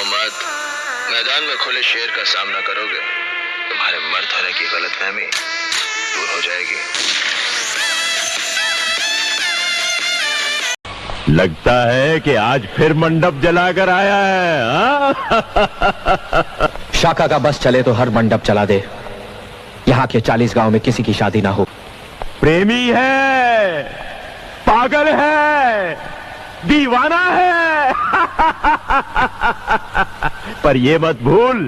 मत। मैदान में खुले शेर का सामना करोगे, तुम्हारे मर्द होने की गलतफहमी दूर हो जाएगी। लगता है कि आज फिर मंडप जलाकर आया है, हाँ? शाखा का बस चले तो हर मंडप जला दे। यहाँ के 40 गांव में किसी की शादी ना हो। प्रेमी है, पागल है, दीवाना है। पर ये मत भूल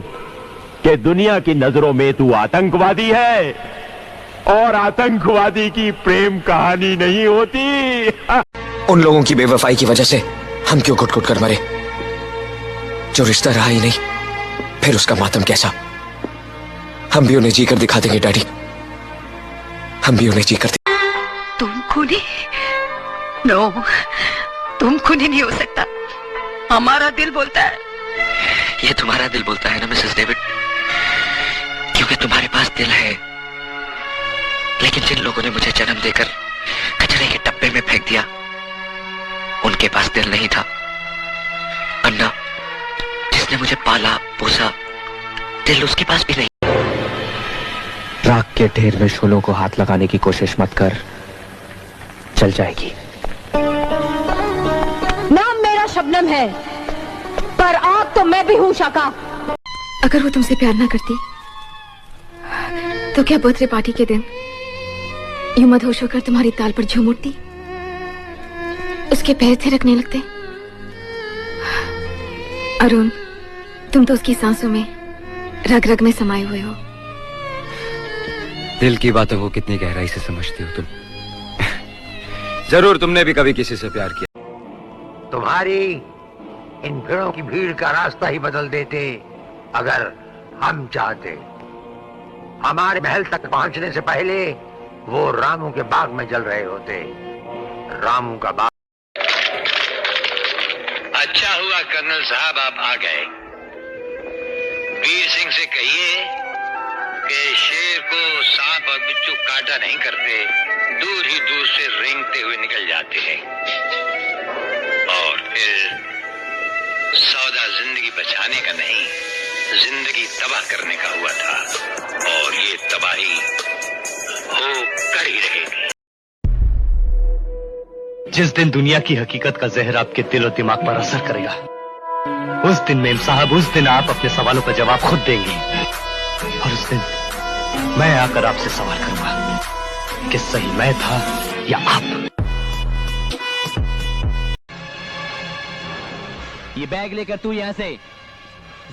कि दुनिया की नजरों में तू आतंकवादी है, और आतंकवादी की प्रेम कहानी नहीं होती। उन लोगों की बेवफाई की वजह से हम क्यों घुट घुट कर मरे? जो रिश्ता रहा ही नहीं, फिर उसका मातम कैसा? हम भी उन्हें जी कर दिखा देंगे डैडी, हम भी उन्हें जी कर तुम खूनी? नो, तुम खूनी नहीं हो सकता। हमारा दिल बोलता है। ये तुम्हारा दिल बोलता है ना मिसेस डेविड, क्योंकि तुम्हारे पास दिल है। लेकिन जिन लोगों ने मुझे जन्म देकर कचरे के डब्बे में फेंक दिया, उनके पास दिल नहीं था। अन्ना, जिसने मुझे पाला पोसा, दिल उसके पास भी नहीं। राख के ढेर में शोलों को हाथ लगाने की कोशिश मत कर, चल जाएगी। नाम मेरा शबनम है, पर आग तो मैं भी हूँ शाका। अगर वो तुमसे प्यार ना करती तो क्या बर्थडे पार्टी के दिन यूं मदहोश होकर तुम्हारी ताल पर झूम उठती, उसके पैर थिरकने लगते? अरुण, तुम तो उसकी सांसों में, रग रग में समाये हुए हो। दिल की बातों को कितनी गहराई से समझती हो तुम। जरूर तुमने भी कभी किसी से प्यार किया। तुम्हारी इन भेड़ों की भीड़ का रास्ता ही बदल देते अगर हम चाहते। हमारे महल तक पहुंचने से पहले वो रामू के बाग में जल रहे होते। रामू का बाग। अच्छा हुआ कर्नल साहब आप आ गए। वीर सिंह से कहिए कि शेर को सांप और बिच्छू काटा नहीं करते, दूर ही दूर से रेंगते हुए निकल जाते हैं। और फिर सौदा जिंदगी बचाने का नहीं, जिंदगी तबाह करने का हुआ था, और ये तबाही हो कर ही रहेगी। जिस दिन दुनिया की हकीकत का जहर आपके दिल और दिमाग पर असर करेगा, उस दिन मेम साहब, उस दिन आप अपने सवालों का जवाब खुद देंगे। और उस दिन मैं आकर आपसे सवाल करूंगा कि सही मैं था या आप। ये बैग लेकर तू यहां से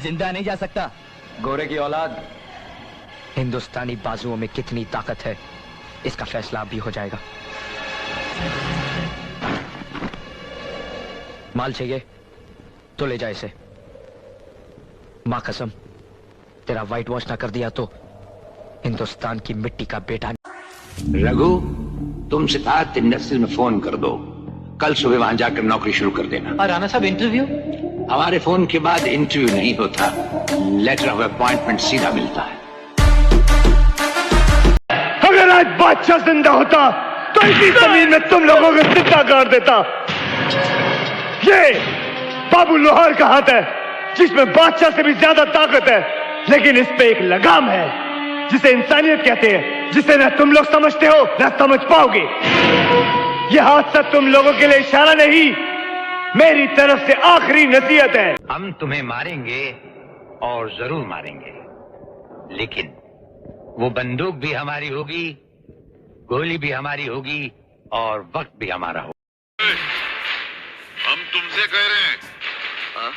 जिंदा नहीं जा सकता। गोरे की औलाद, हिंदुस्तानी बाजुओं में कितनी ताकत है, इसका फैसला अब भी हो जाएगा। माल चाहिए तो ले जा इसे। मां कसम, तेरा व्हाइट वॉश ना कर दिया तो हिंदुस्तान की मिट्टी का बेटा। रघु, तुम सितारत इंडस्ट्रीज में फोन कर दो, कल सुबह वहां जाकर नौकरी शुरू कर देना। और राणा साहब इंटरव्यू? हमारे फोन के बाद इंटरव्यू नहीं होता, लेटर ऑफ अपॉइंटमेंट सीधा मिलता है। अगर आज बादशाह जिंदा होता तो इसी जमीन में तुम लोगों को जिंदा कर देता। ये बाबू लोहार का हाथ है, जिसमें बादशाह से भी ज्यादा ताकत है, लेकिन इस पे एक लगाम है जिसे इंसानियत कहते हैं, जिसे न तुम लोग समझते हो न समझ पाओगे। यह हादसा तुम लोगों के लिए इशारा नहीं, मेरी तरफ से आखिरी नसीहत है। हम तुम्हें मारेंगे और जरूर मारेंगे, लेकिन वो बंदूक भी हमारी होगी, गोली भी हमारी होगी, और वक्त भी हमारा होगा। हम तुमसे कह रहे हैं। हाँ?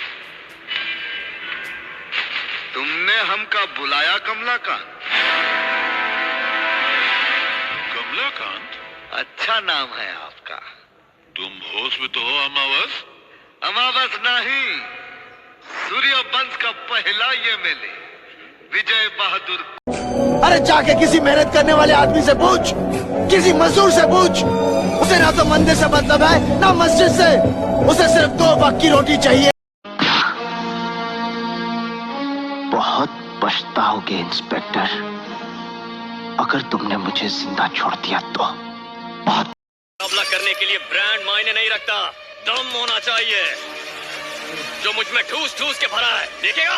तुमने हमका बुलाया कमलाकांत? कमलाकांत? अच्छा नाम है आपका। तुम होश में तो हो अमावस? अमावस नहीं, सूर्य वंश का पहला ये मेले, विजय बहादुर। अरे जाके किसी मेहनत करने वाले आदमी से पूछ, किसी मजदूर से पूछ, उसे ना तो मंदिर से मतलब है ना मस्जिद से, उसे सिर्फ 2 वक्त की रोटी चाहिए। बहुत पछताओगे इंस्पेक्टर, अगर तुमने मुझे जिंदा छोड़ दिया तो। बहुत मुकाबला करने के लिए ब्रांड मायने नहीं रखता, दम होना चाहिए। जो मुझ में ठूस ठूस के भरा है, देखेगा?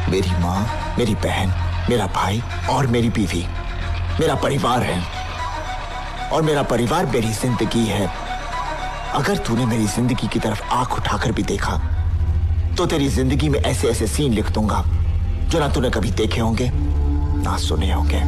मेरी माँ, मेरी बहन, मेरा भाई और मेरी बीवी मेरा परिवार है, और मेरा परिवार मेरी जिंदगी है। अगर तूने मेरी जिंदगी की तरफ आंख उठाकर भी देखा तो तेरी जिंदगी में ऐसे ऐसे सीन लिख दूंगा जो ना तूने कभी देखे होंगे ना सुने होंगे।